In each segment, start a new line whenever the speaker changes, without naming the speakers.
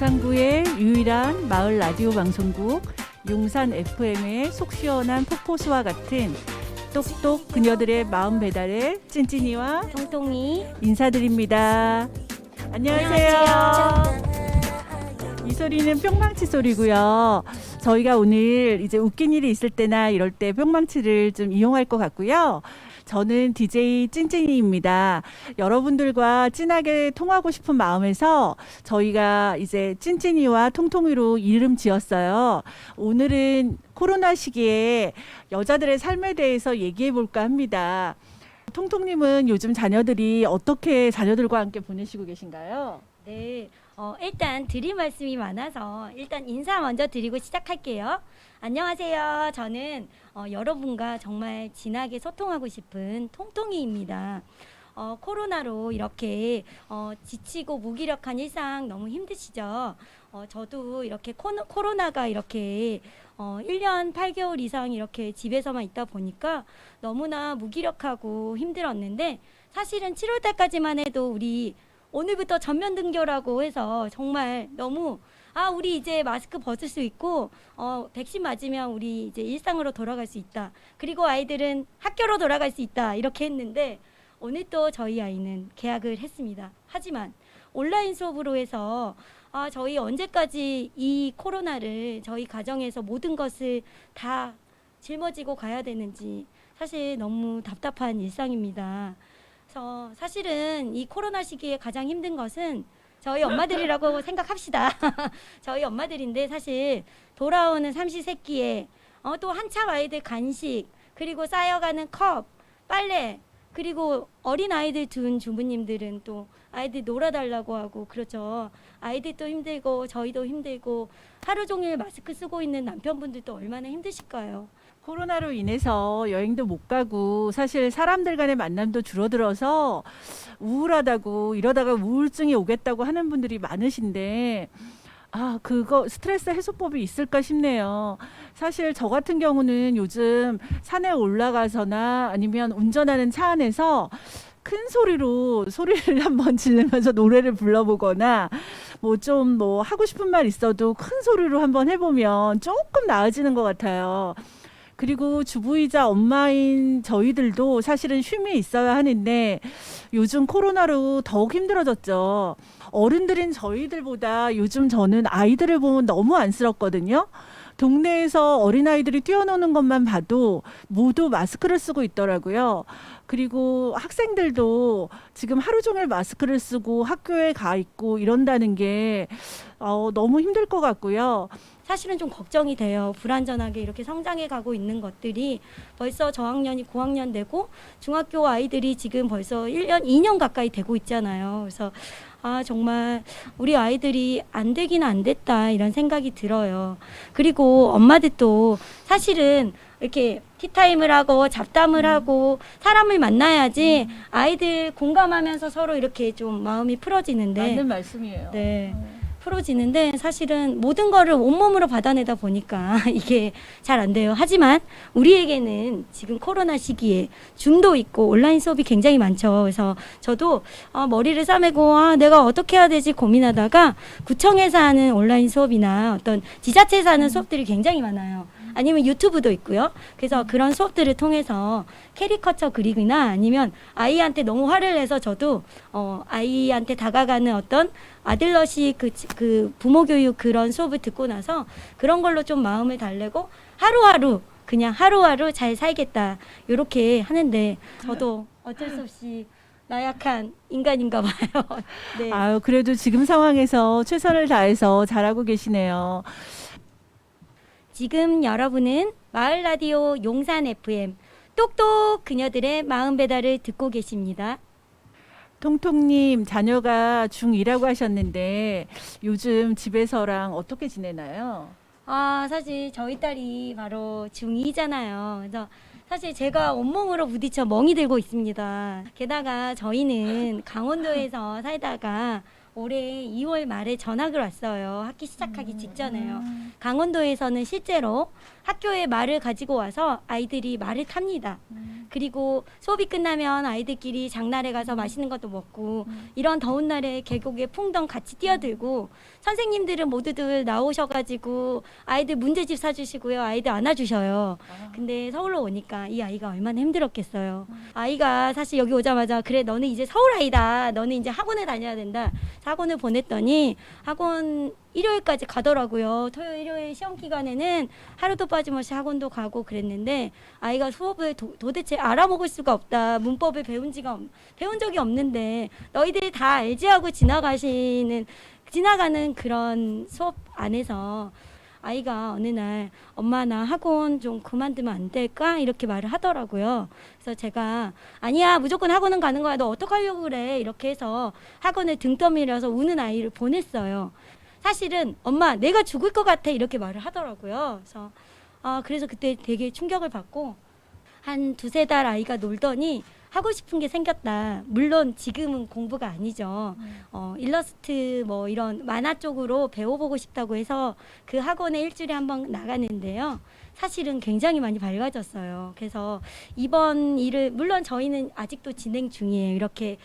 의창구의 유일한 마을 라디오 방송국 용산 FM의 속 시원한 폭포수와 같은 똑똑 그녀들의 마음 배달의 찐찐이와
통통이
인사드립니다. 안녕하세요. 이 소리는 뿅망치 소리고요. 저희가 오늘 이제 웃긴 일이 있을 때나 이럴 때 뿅망치를 좀 이용할 것 같고요. 저는 DJ 찐찐이입니다. 여러분들과 진하게 통하고 싶은 마음에서 저희가 이제 찐찐이와 통통이로 이름 지었어요. 오늘은 코로나 시기에 여자들의 삶에 대해서 얘기해 볼까 합니다. 통통님은 요즘 자녀들이 어떻게 자녀들과 함께 보내시고 계신가요?
네, 일단 드릴 말씀이 많아서 일단 인사 먼저 드리고 시작할게요. 안녕하세요. 저는 여러분과 정말 진하게 소통하고 싶은 통통이입니다. 코로나로 이렇게 지치고 무기력한 일상 너무 힘드시죠? 저도 이렇게 코로나가 이렇게 1년 8개월 이상 이렇게 집에서만 있다 보니까 너무나 무기력하고 힘들었는데 사실은 7월 달까지만 해도 우리 오늘부터 전면 등교라고 해서 정말 너무 우리 이제 마스크 벗을 수 있고 백신 맞으면 우리 이제 일상으로 돌아갈 수 있다. 그리고 아이들은 학교로 돌아갈 수 있다. 이렇게 했는데 오늘 또 저희 아이는 개학을 했습니다. 하지만 온라인 수업으로 해서 저희 언제까지 이 코로나를 저희 가정에서 모든 것을 다 짊어지고 가야 되는지 사실 너무 답답한 일상입니다. 그래서 사실은 이 코로나 시기에 가장 힘든 것은 저희 엄마들이라고 생각합시다. 저희 엄마들인데 사실 돌아오는 삼시세끼에 또 한참 아이들 간식 그리고 쌓여가는 컵, 빨래 그리고 어린 아이들 둔 주부님들은 또 아이들 놀아달라고 하고 그렇죠. 아이들도 힘들고 저희도 힘들고 하루 종일 마스크 쓰고 있는 남편분들도 얼마나 힘드실까요?
코로나로 인해서 여행도 못 가고 사실 사람들 간의 만남도 줄어들어서 우울하다고 이러다가 우울증이 오겠다고 하는 분들이 많으신데 그거 스트레스 해소법이 있을까 싶네요. 사실 저 같은 경우는 요즘 산에 올라가서나 아니면 운전하는 차 안에서 큰 소리를 한번 지르면서 노래를 불러보거나 뭐 하고 싶은 말 있어도 큰 소리로 한번 해보면 조금 나아지는 것 같아요. 그리고 주부이자 엄마인 저희들도 사실은 쉼이 있어야 하는데 요즘 코로나로 더욱 힘들어졌죠. 어른들인 저희들보다 요즘 저는 아이들을 보면 너무 안쓰럽거든요. 동네에서 어린아이들이 뛰어노는 것만 봐도 모두 마스크를 쓰고 있더라고요. 그리고 학생들도 지금 하루 종일 마스크를 쓰고 학교에 가 있고 이런다는 게 너무 힘들 것 같고요.
사실은 좀 걱정이 돼요. 불안전하게 이렇게 성장해 가고 있는 것들이 벌써 저학년이 고학년 되고 중학교 아이들이 지금 벌써 1년, 2년 가까이 되고 있잖아요. 그래서 정말 우리 아이들이 안 되긴 안 됐다 이런 생각이 들어요. 그리고 엄마들도 사실은 이렇게 티타임을 하고 잡담을 하고 사람을 만나야지 아이들 공감하면서 서로 이렇게 좀 마음이 풀어지는데
맞는 말씀이에요.
네. 풀어지는데 사실은 모든 거를 온몸으로 받아내다 보니까 이게 잘 안 돼요. 하지만 우리에게는 지금 코로나 시기에 줌도 있고 온라인 수업이 굉장히 많죠. 그래서 저도 머리를 싸매고 내가 어떻게 해야 되지 고민하다가 구청에서 하는 온라인 수업이나 어떤 지자체에서 하는 수업들이 굉장히 많아요. 아니면 유튜브도 있고요. 그래서 그런 수업들을 통해서 캐리커처 그리기나 아니면 아이한테 너무 화를 내서 저도 아이한테 다가가는 어떤 아들러시 그 부모 교육 그런 수업을 듣고 나서 그런 걸로 좀 마음을 달래고 그냥 하루하루 잘 살겠다 이렇게 하는데 저도 어쩔 수 없이 나약한 인간인가 봐요. 네.
그래도 지금 상황에서 최선을 다해서 잘하고 계시네요.
지금 여러분은 마을 라디오 용산 FM 똑똑 그녀들의 마음 배달을 듣고 계십니다.
통통님 자녀가 중2라고 하셨는데 요즘 집에서랑 어떻게 지내나요?
사실 저희 딸이 바로 중2잖아요. 그래서 사실 제가 온몸으로 부딪혀 멍이 들고 있습니다. 게다가 저희는 강원도에서 살다가 올해 2월 말에 전학을 왔어요. 학기 시작하기 직전에요. 강원도에서는 실제로 학교에 말을 가지고 와서 아이들이 말을 탑니다. 그리고 수업이 끝나면 아이들끼리 장날에 가서 맛있는 것도 먹고 이런 더운 날에 계곡에 풍덩 같이 뛰어들고 선생님들은 모두들 나오셔가지고 아이들 문제집 사주시고요. 아이들 안아주셔요. 근데 서울로 오니까 이 아이가 얼마나 힘들었겠어요. 아이가 사실 여기 오자마자 그래 너는 이제 서울 아이다. 너는 이제 학원에 다녀야 된다. 학원을 보냈더니 학원 일요일까지 가더라고요. 토요일, 일요일 시험 기간에는 하루도 빠짐없이 학원도 가고 그랬는데 아이가 수업을 도대체 알아먹을 수가 없다. 문법을 배운 적이 없는데 너희들이 다 알지 하고 지나가는 그런 수업 안에서 아이가 어느 날 엄마 나 학원 좀 그만두면 안 될까? 이렇게 말을 하더라고요. 그래서 제가 아니야 무조건 학원은 가는 거야. 너 어떡하려고 그래? 이렇게 해서 학원을 등 떠밀어서 우는 아이를 보냈어요. 사실은 엄마 내가 죽을 것 같아 이렇게 말을 하더라고요. 그래서 그때 되게 충격을 받고 한 두세 달 아이가 놀더니 하고 싶은 게 생겼다. 물론 지금은 공부가 아니죠. 일러스트 뭐 이런 만화 쪽으로 배워보고 싶다고 해서 그 학원에 일주일에 한 번 나가는데요. 사실은 굉장히 많이 밝아졌어요. 그래서 이번 일을 물론 저희는 아직도 진행 중이에요. 이렇게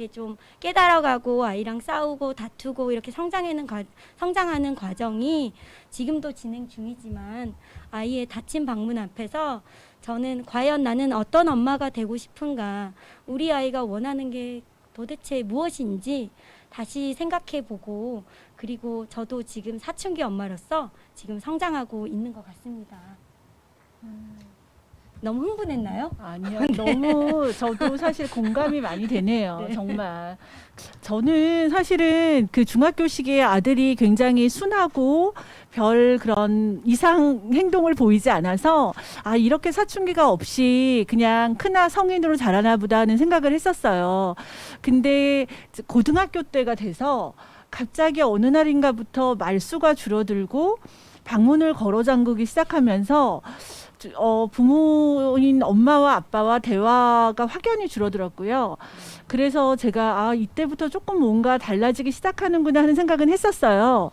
좀 깨달아가고 아이랑 싸우고 다투고 이렇게 성장하는 과정이 지금도 진행 중이지만 아이의 닫힌 방문 앞에서 저는 과연 나는 어떤 엄마가 되고 싶은가, 우리 아이가 원하는 게 도대체 무엇인지 다시 생각해보고, 그리고 저도 지금 사춘기 엄마로서 지금 성장하고 있는 것 같습니다. 너무 흥분했나요?
아니요. 너무 저도 사실 공감이 많이 되네요.
네.
정말. 저는 사실은 그 중학교 시기에 아들이 굉장히 순하고 별 그런 이상 행동을 보이지 않아서 이렇게 사춘기가 없이 그냥 크나 성인으로 자라나 보다 하는 생각을 했었어요. 근데 고등학교 때가 돼서 갑자기 어느 날인가부터 말수가 줄어들고 방문을 걸어 잠그기 시작하면서 부모인 엄마와 아빠와 대화가 확연히 줄어들었고요. 그래서 제가 이때부터 조금 뭔가 달라지기 시작하는구나 하는 생각은 했었어요.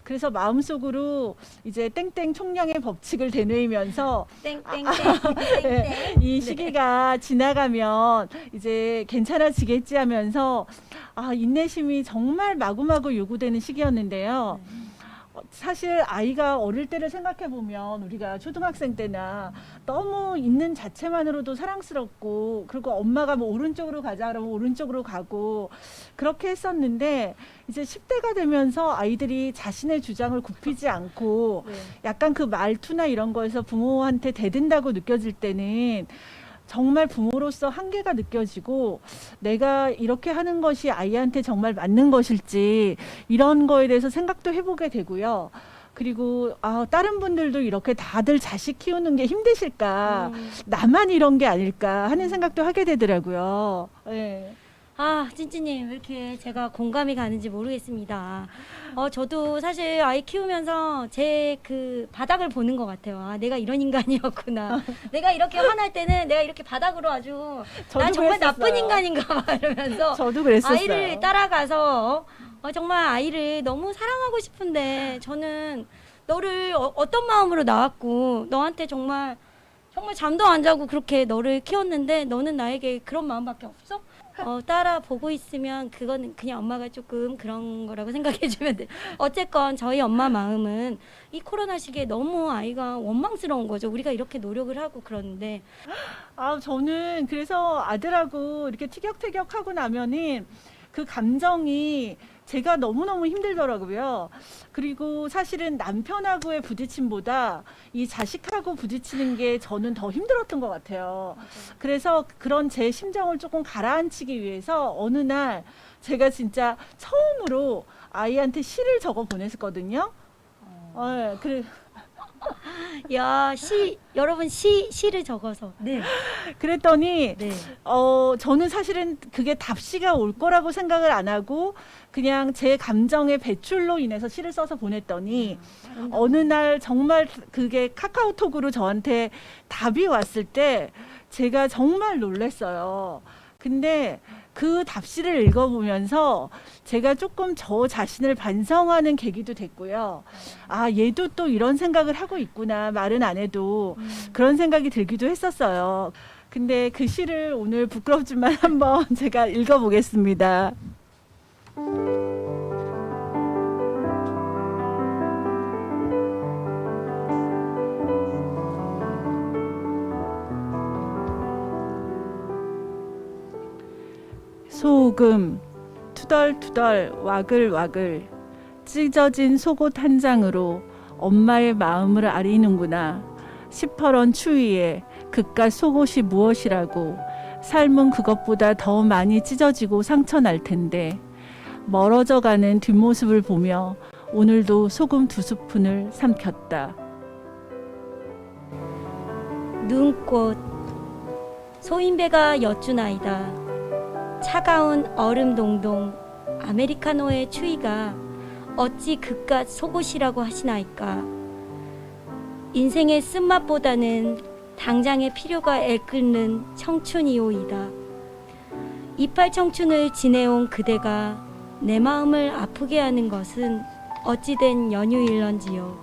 그래서 마음속으로 이제 땡땡 총량의 법칙을 되뇌이면서
땡땡땡
이 시기가 지나가면 이제 괜찮아지겠지 하면서 인내심이 정말 마구마구 요구되는 시기였는데요. 사실 아이가 어릴 때를 생각해 보면 우리가 초등학생 때나 너무 있는 자체만으로도 사랑스럽고, 그리고 엄마가 뭐 오른쪽으로 가자 그러면 오른쪽으로 가고 그렇게 했었는데, 이제 10대가 되면서 아이들이 자신의 주장을 굽히지 않고 약간 그 말투나 이런 거에서 부모한테 대든다고 느껴질 때는 정말 부모로서 한계가 느껴지고, 내가 이렇게 하는 것이 아이한테 정말 맞는 것일지 이런 거에 대해서 생각도 해보게 되고요. 그리고 다른 분들도 이렇게 다들 자식 키우는 게 힘드실까, 나만 이런 게 아닐까 하는 생각도 하게 되더라고요. 네.
찐찐님 왜 이렇게 제가 공감이 가는지 모르겠습니다. 저도 사실 아이 키우면서 제 그 바닥을 보는 것 같아요. 내가 이런 인간이었구나. 내가 이렇게 화날 때는 내가 이렇게 바닥으로 아주 난 정말 나쁜 인간인가 봐 이러면서
저도 그랬었어요.
아이를 따라가서 정말 아이를 너무 사랑하고 싶은데, 저는 너를 어떤 마음으로 낳았고 너한테 정말 잠도 안 자고 그렇게 너를 키웠는데 너는 나에게 그런 마음밖에 없어? 따라 보고 있으면 그거는 그냥 엄마가 조금 그런 거라고 생각해 주면 돼. 어쨌건 저희 엄마 마음은 이 코로나 시기에 너무 아이가 원망스러운 거죠. 우리가 이렇게 노력을 하고 그러는데.
저는 그래서 아들하고 이렇게 티격태격하고 나면은 그 감정이 제가 너무너무 힘들더라고요. 그리고 사실은 남편하고의 부딪힘보다 이 자식하고 부딪히는 게 저는 더 힘들었던 것 같아요. 그래서 그런 제 심정을 조금 가라앉히기 위해서 어느 날 제가 진짜 처음으로 아이한테 시를 적어 보냈었거든요. 그래.
야, 여러분 시를 적어서. 네.
그랬더니
네.
저는 사실은 그게 답시가 올 거라고 생각을 안 하고 그냥 제 감정의 배출로 인해서 시를 써서 보냈더니 어느 날 정말 그게 카카오톡으로 저한테 답이 왔을 때 제가 정말 놀랐어요. 근데 그 답시를 읽어보면서 제가 조금 저 자신을 반성하는 계기도 됐고요. 아, 얘도 또 이런 생각을 하고 있구나. 말은 안 해도 그런 생각이 들기도 했었어요. 근데 그 시를 오늘 부끄럽지만 한번 제가 읽어보겠습니다. 소금 투덜투덜 와글와글 찢어진 속옷 한 장으로 엄마의 마음을 아리는구나. 시퍼런 추위에 그깟 속옷이 무엇이라고. 삶은 그것보다 더 많이 찢어지고 상처 날 텐데. 멀어져 가는 뒷모습을 보며 오늘도 소금 2스푼을 삼켰다.
눈꽃 소인배가 여쭈나이다. 차가운 얼음 동동 아메리카노의 추위가 어찌 그깟 속옷이라고 하시나이까. 인생의 쓴맛보다는 당장의 필요가 애끓는 청춘이오이다. 이팔 청춘을 지내온 그대가 내 마음을 아프게 하는 것은 어찌된 연유일런지요.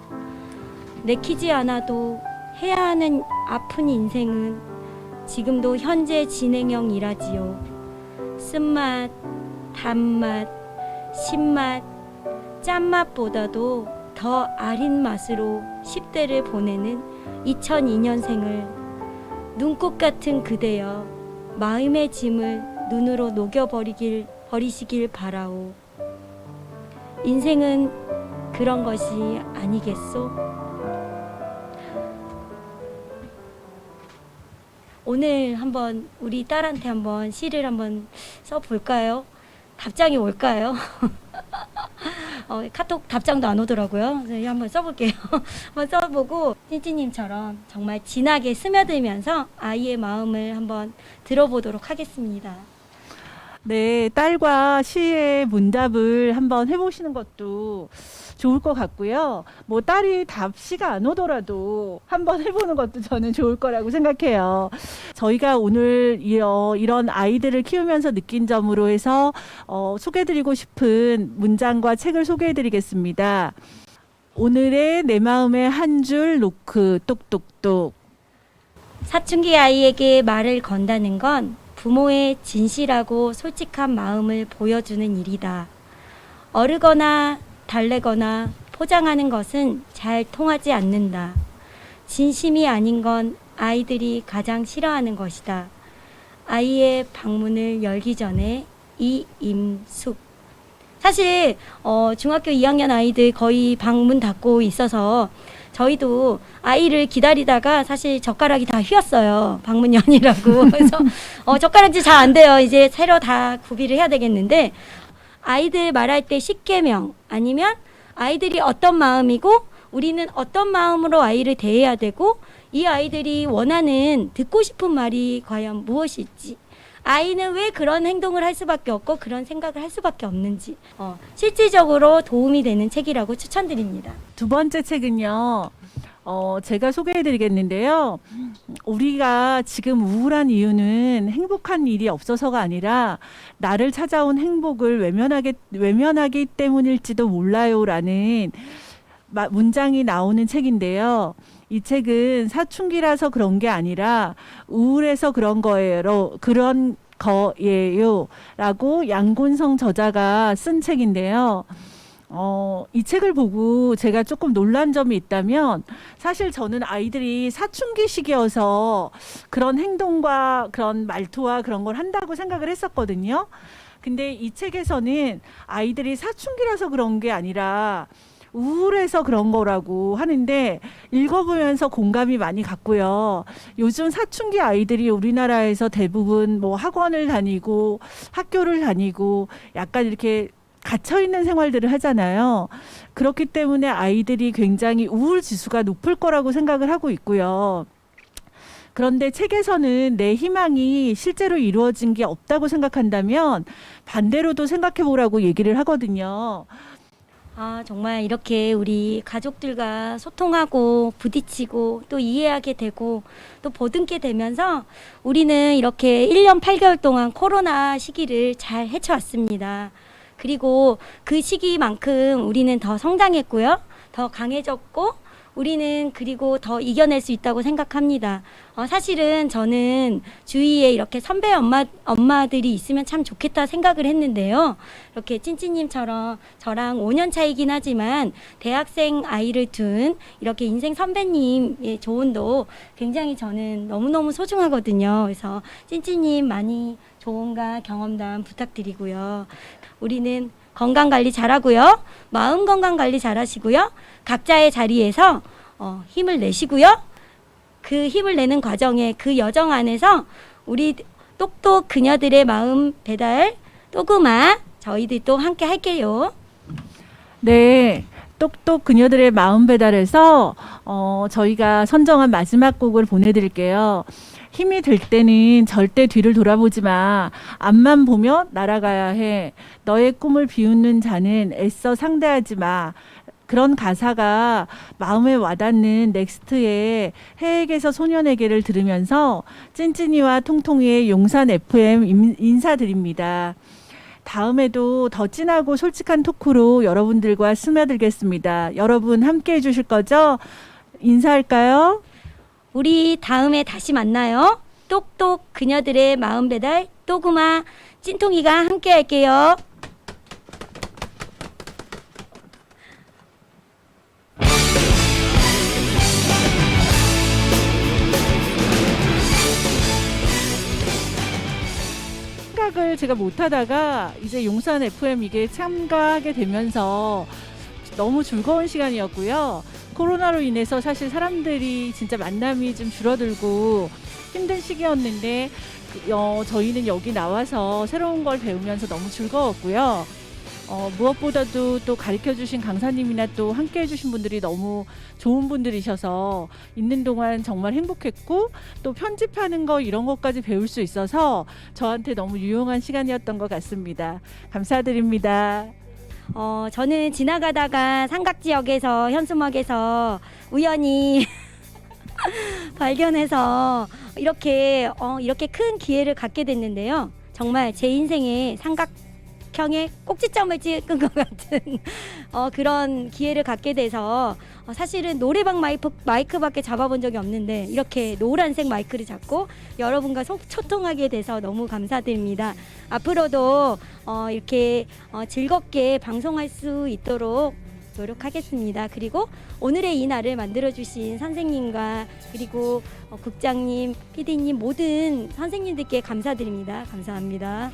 내키지 않아도 해야 하는 아픈 인생은 지금도 현재 진행형이라지요. 쓴맛, 단맛, 신맛, 짠맛보다도 더 아린 맛으로 10대를 보내는 2002년생을 눈꽃 같은 그대여 마음의 짐을 눈으로 녹여버리시길 바라오. 인생은 그런 것이 아니겠소? 오늘 한번 우리 딸한테 한번 시를 한번 써볼까요? 답장이 올까요? 카톡 답장도 안 오더라고요. 그래서 한번 써볼게요. 한번 써보고 찐찐님처럼 정말 진하게 스며들면서 아이의 마음을 한번 들어보도록 하겠습니다.
네, 딸과 시의 문답을 한번 해보시는 것도 좋을 것 같고요. 뭐 딸이 답시가 안 오더라도 한번 해보는 것도 저는 좋을 거라고 생각해요. 저희가 오늘 이런 아이들을 키우면서 느낀 점으로 해서 소개해드리고 싶은 문장과 책을 소개해드리겠습니다. 오늘의 내 마음의 한 줄 노크 똑똑똑.
사춘기 아이에게 말을 건다는 건 부모의 진실하고 솔직한 마음을 보여주는 일이다. 어르거나 달래거나 포장하는 것은 잘 통하지 않는다. 진심이 아닌 건 아이들이 가장 싫어하는 것이다. 아이의 방문을 열기 전에 이임숙. 사실 중학교 2학년 아이들 거의 방문 닫고 있어서 저희도 아이를 기다리다가 사실 젓가락이 다 휘었어요. 방문연이라고. 그래서 젓가락질 잘 안 돼요. 이제 새로 다 구비를 해야 되겠는데 아이들 말할 때 10계명 아니면 아이들이 어떤 마음이고 우리는 어떤 마음으로 아이를 대해야 되고 이 아이들이 원하는 듣고 싶은 말이 과연 무엇일지 아이는 왜 그런 행동을 할 수밖에 없고 그런 생각을 할 수밖에 없는지 실질적으로 도움이 되는 책이라고 추천드립니다.
두 번째 책은요. 제가 소개해드리겠는데요. 우리가 지금 우울한 이유는 행복한 일이 없어서가 아니라 나를 찾아온 행복을 외면하기 때문일지도 몰라요라는 문장이 나오는 책인데요. 이 책은 사춘기라서 그런 게 아니라 우울해서 그런 거예요. 라고 양곤성 저자가 쓴 책인데요. 이 책을 보고 제가 조금 놀란 점이 있다면 사실 저는 아이들이 사춘기 시기여서 그런 행동과 그런 말투와 그런 걸 한다고 생각을 했었거든요. 근데 이 책에서는 아이들이 사춘기라서 그런 게 아니라 우울해서 그런 거라고 하는데 읽어보면서 공감이 많이 갔고요. 요즘 사춘기 아이들이 우리나라에서 대부분 뭐 학원을 다니고 학교를 다니고 약간 이렇게 갇혀있는 생활들을 하잖아요. 그렇기 때문에 아이들이 굉장히 우울 지수가 높을 거라고 생각을 하고 있고요. 그런데 책에서는 내 희망이 실제로 이루어진 게 없다고 생각한다면 반대로도 생각해 보라고 얘기를 하거든요.
정말 이렇게 우리 가족들과 소통하고 부딪히고 또 이해하게 되고 또 보듬게 되면서 우리는 이렇게 1년 8개월 동안 코로나 시기를 잘 헤쳐왔습니다. 그리고 그 시기만큼 우리는 더 성장했고요. 더 강해졌고 우리는 그리고 더 이겨낼 수 있다고 생각합니다. 사실은 저는 주위에 이렇게 선배 엄마들이 있으면 참 좋겠다 생각을 했는데요. 이렇게 찐찐님처럼 저랑 5년 차이긴 하지만 대학생 아이를 둔 이렇게 인생 선배님의 조언도 굉장히 저는 너무너무 소중하거든요. 그래서 찐찐님 많이 조언과 경험담 부탁드리고요. 우리는 건강 관리 잘하고요. 마음 건강 관리 잘하시고요. 각자의 자리에서 힘을 내시고요. 그 힘을 내는 과정에 그 여정 안에서 우리 똑똑 그녀들의 마음 배달 또그마 저희들 또 함께 할게요.
네. 똑똑 그녀들의 마음 배달에서 저희가 선정한 마지막 곡을 보내드릴게요. 힘이 들 때는 절대 뒤를 돌아보지 마. 앞만 보며 날아가야 해. 너의 꿈을 비웃는 자는 애써 상대하지 마. 그런 가사가 마음에 와닿는 넥스트의 해에게서 소년에게를 들으면서 찐찐이와 통통이의 용산 FM 인사드립니다. 다음에도 더 진하고 솔직한 토크로 여러분들과 스며들겠습니다. 여러분 함께 해주실 거죠? 인사할까요?
우리 다음에 다시 만나요. 똑똑 그녀들의 마음 배달 또그마 찐통이가 함께 할게요.
생각을 제가 못하다가 이제 용산 FM 이게 참가하게 되면서 너무 즐거운 시간이었고요. 코로나로 인해서 사실 사람들이 진짜 만남이 좀 줄어들고 힘든 시기였는데 저희는 여기 나와서 새로운 걸 배우면서 너무 즐거웠고요. 무엇보다도 또 가르쳐주신 강사님이나 또 함께 해주신 분들이 너무 좋은 분들이셔서 있는 동안 정말 행복했고 또 편집하는 거 이런 것까지 배울 수 있어서 저한테 너무 유용한 시간이었던 것 같습니다. 감사드립니다.
저는 지나가다가 삼각지역에서 현수막에서 우연히 발견해서 이렇게 큰 기회를 갖게 됐는데요. 정말 제 인생에 삼각형의 꼭지점을 찍은 것 같은 그런 기회를 갖게 돼서 사실은 노래방 마이크밖에 잡아본 적이 없는데 이렇게 노란색 마이크를 잡고 여러분과 소통하게 돼서 너무 감사드립니다. 앞으로도 이렇게 즐겁게 방송할 수 있도록 노력하겠습니다. 그리고 오늘의 이 날을 만들어주신 선생님과 그리고 국장님, PD님 모든 선생님들께 감사드립니다. 감사합니다.